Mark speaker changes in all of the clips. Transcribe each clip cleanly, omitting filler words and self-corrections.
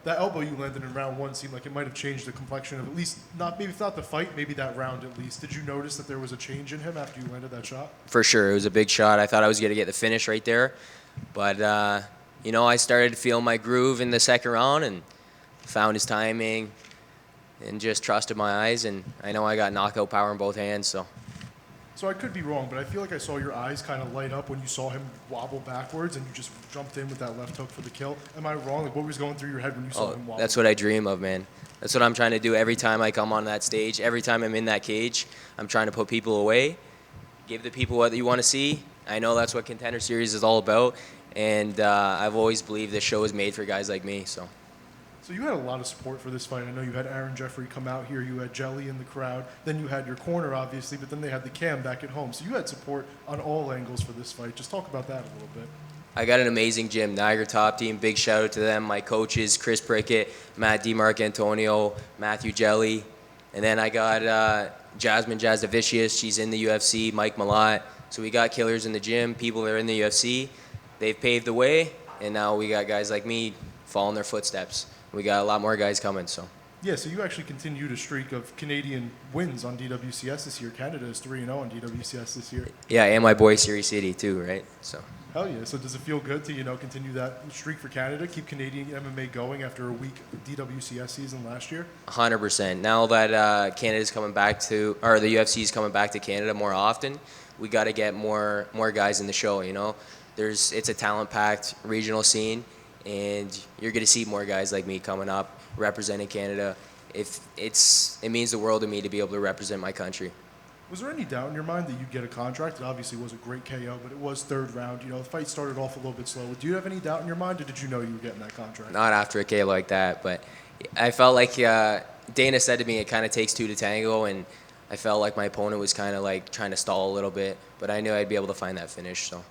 Speaker 1: that elbow you landed in round 1 seemed like it might have changed the complexion of at least, not maybe if not the fight, maybe that round at least. Did you notice that there was a change in him after you landed that shot?
Speaker 2: For sure, it was a big shot. I thought I was going to get the finish right there. But, I started to feel my groove in the second round and found his timing and just trusted my eyes. And I know I got knockout power in both hands, so.
Speaker 1: So I could be wrong, but I feel like I saw your eyes kind of light up when you saw him wobble backwards and you just jumped in with that left hook for the kill. Am I wrong? Like, what was going through your head when you saw him wobble?
Speaker 2: That's what I dream of, man. That's what I'm trying to do every time I come on that stage. Every time I'm in that cage, I'm trying to put people away, give the people what you want to see. I know that's what Contender Series is all about, and I've always believed this show is made for guys like me, so.
Speaker 1: So you had a lot of support for this fight. I know you had Aaron Jeffrey come out here, you had Jelly in the crowd, then you had your corner, obviously, but then they had the cam back at home. So you had support on all angles for this fight. Just talk about that a little bit.
Speaker 2: I got an amazing gym, Niagara Top Team. Big shout out to them. My coaches, Chris Prickett, Matt DiMarcantonio, Matthew Jelly. And then I got Jasmine Jazdavicius. She's in the UFC. Mike Malott. So we got killers in the gym, people that are in the UFC. They've paved the way, and now we got guys like me following their footsteps. We got a lot more guys coming, so.
Speaker 1: Yeah, so you actually continued a streak of Canadian wins on DWCS this year. Canada is 3-0 on DWCS this year.
Speaker 2: Yeah, and my boy Siri City too, right? So.
Speaker 1: Hell yeah. So does it feel good to, continue that streak for Canada, keep Canadian MMA going after a weak DWCS season last year?
Speaker 2: 100%. Now that Canada's coming back to, or the UFC's coming back to Canada more often, we got to get more guys in the show, It's a talent-packed regional scene, and you're going to see more guys like me coming up representing Canada. It means the world to me to be able to represent my country.
Speaker 1: Was there any doubt in your mind that you'd get a contract? It obviously was a great KO, but it was third round. The fight started off a little bit slow. Do you have any doubt in your mind, or did you know you were getting that contract?
Speaker 2: Not after a KO like that, but I felt like Dana said to me it kind of takes two to tango, and I felt like my opponent was kind of like trying to stall a little bit, but I knew I'd be able to find that finish, so.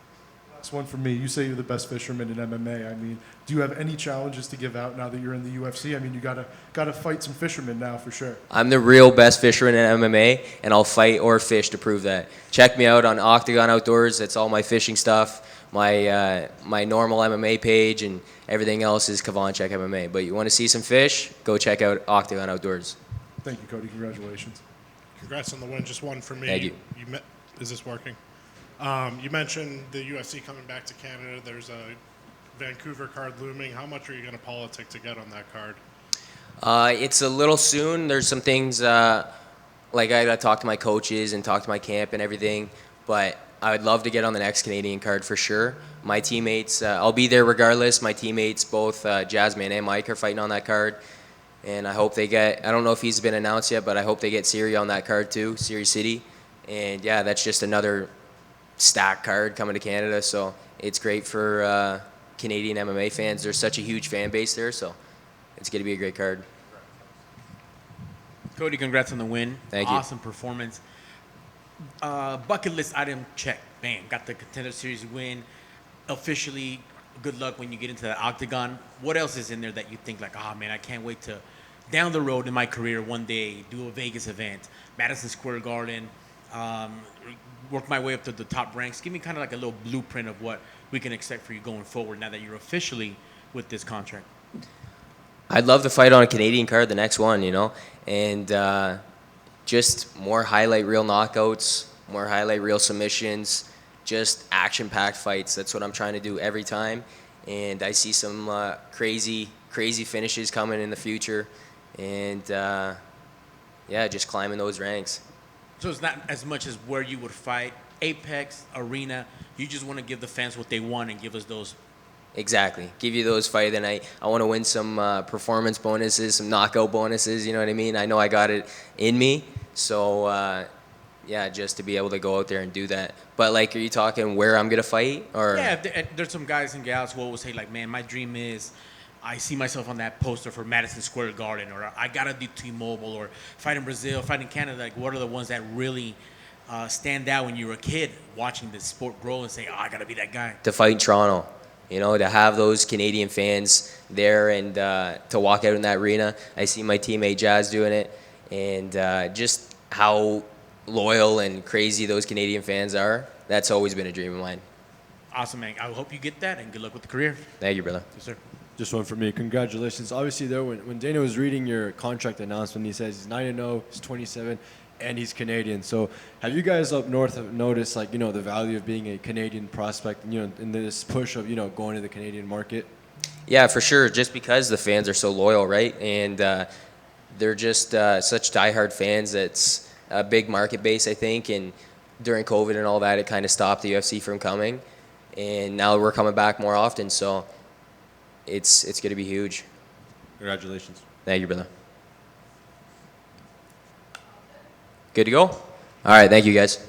Speaker 1: Last one for me. You say you're the best fisherman in MMA. I mean, do you have any challenges to give out now that you're in the UFC? I mean, you gotta fight some fishermen now for sure.
Speaker 2: I'm the real best fisherman in MMA, and I'll fight or fish to prove that. Check me out on Octagon Outdoors. That's all my fishing stuff. My normal MMA page and everything else is Chovancek MMA. But you want to see some fish? Go check out Octagon Outdoors.
Speaker 1: Thank you, Cody. Congratulations.
Speaker 3: Congrats on the win. Just one for me.
Speaker 2: Thank you.
Speaker 3: Is this working? You mentioned the UFC coming back to Canada. There's a Vancouver card looming. How much are you going to politic to get on that card?
Speaker 2: It's a little soon. There's some things like I got to talk to my coaches and talk to my camp and everything. But I would love to get on the next Canadian card for sure. My teammates, I'll be there regardless. My teammates, both Jasmine and Mike, are fighting on that card. And I hope they get, I don't know if he's been announced yet, but I hope they get Siri on that card too, Siri City. And yeah, that's just another stack card coming to Canada, so it's great for Canadian MMA fans. There's such a huge fan base there, so it's going to be a great card.
Speaker 4: Cody, congrats on the win.
Speaker 2: Thank you.
Speaker 4: Awesome performance. Bucket list item check. Bam, got the Contender Series win. Officially, good luck when you get into the octagon. What else is in there that you think like, oh man, I can't wait to down the road in my career one day do a Vegas event, Madison Square Garden, work my way up to the top ranks. Give me kind of like a little blueprint of what we can expect for you going forward now that you're officially with this contract.
Speaker 2: I'd love to fight on a Canadian card, the next one, and just more highlight reel knockouts, more highlight reel submissions, just action-packed fights. That's what I'm trying to do every time, and I see some crazy finishes coming in the future, and just climbing those ranks.
Speaker 4: So it's not as much as where you would fight, Apex, Arena. You just want to give the fans what they want and give us those.
Speaker 2: Exactly. Give you those fight of the night. I want to win some performance bonuses, some knockout bonuses, you know what I mean? I know I got it in me. So, just to be able to go out there and do that. But, like, are you talking where I'm going to fight? Or?
Speaker 4: Yeah, there's some guys and gals who always say, like, man, my dream is I see myself on that poster for Madison Square Garden, or I got to do T-Mobile, or fight in Brazil, fight in Canada. Like, what are the ones that really stand out when you were a kid watching the sport grow and say, oh, I got to be that guy?
Speaker 2: To fight in Toronto, to have those Canadian fans there and to walk out in that arena. I see my teammate Jazz doing it, and just how loyal and crazy those Canadian fans are. That's always been a dream of mine.
Speaker 4: Awesome, man. I hope you get that, and good luck with the career.
Speaker 2: Thank you, brother.
Speaker 4: Yes, sir.
Speaker 5: Just one for me. Congratulations. Obviously, though, when Dana was reading your contract announcement, he says he's 9-0, he's 27, and he's Canadian. So, have you guys up north have noticed, like, you know, the value of being a Canadian prospect, you know, in this push of, you know, going to the Canadian market?
Speaker 2: Yeah, for sure. Just because the fans are so loyal, right? And they're just such diehard fans. That's a big market base, I think. And during COVID and all that, it kind of stopped the UFC from coming. And now we're coming back more often, so it's going to be huge.
Speaker 5: Congratulations.
Speaker 2: Thank you, brother. Good to go? All right, thank you, guys.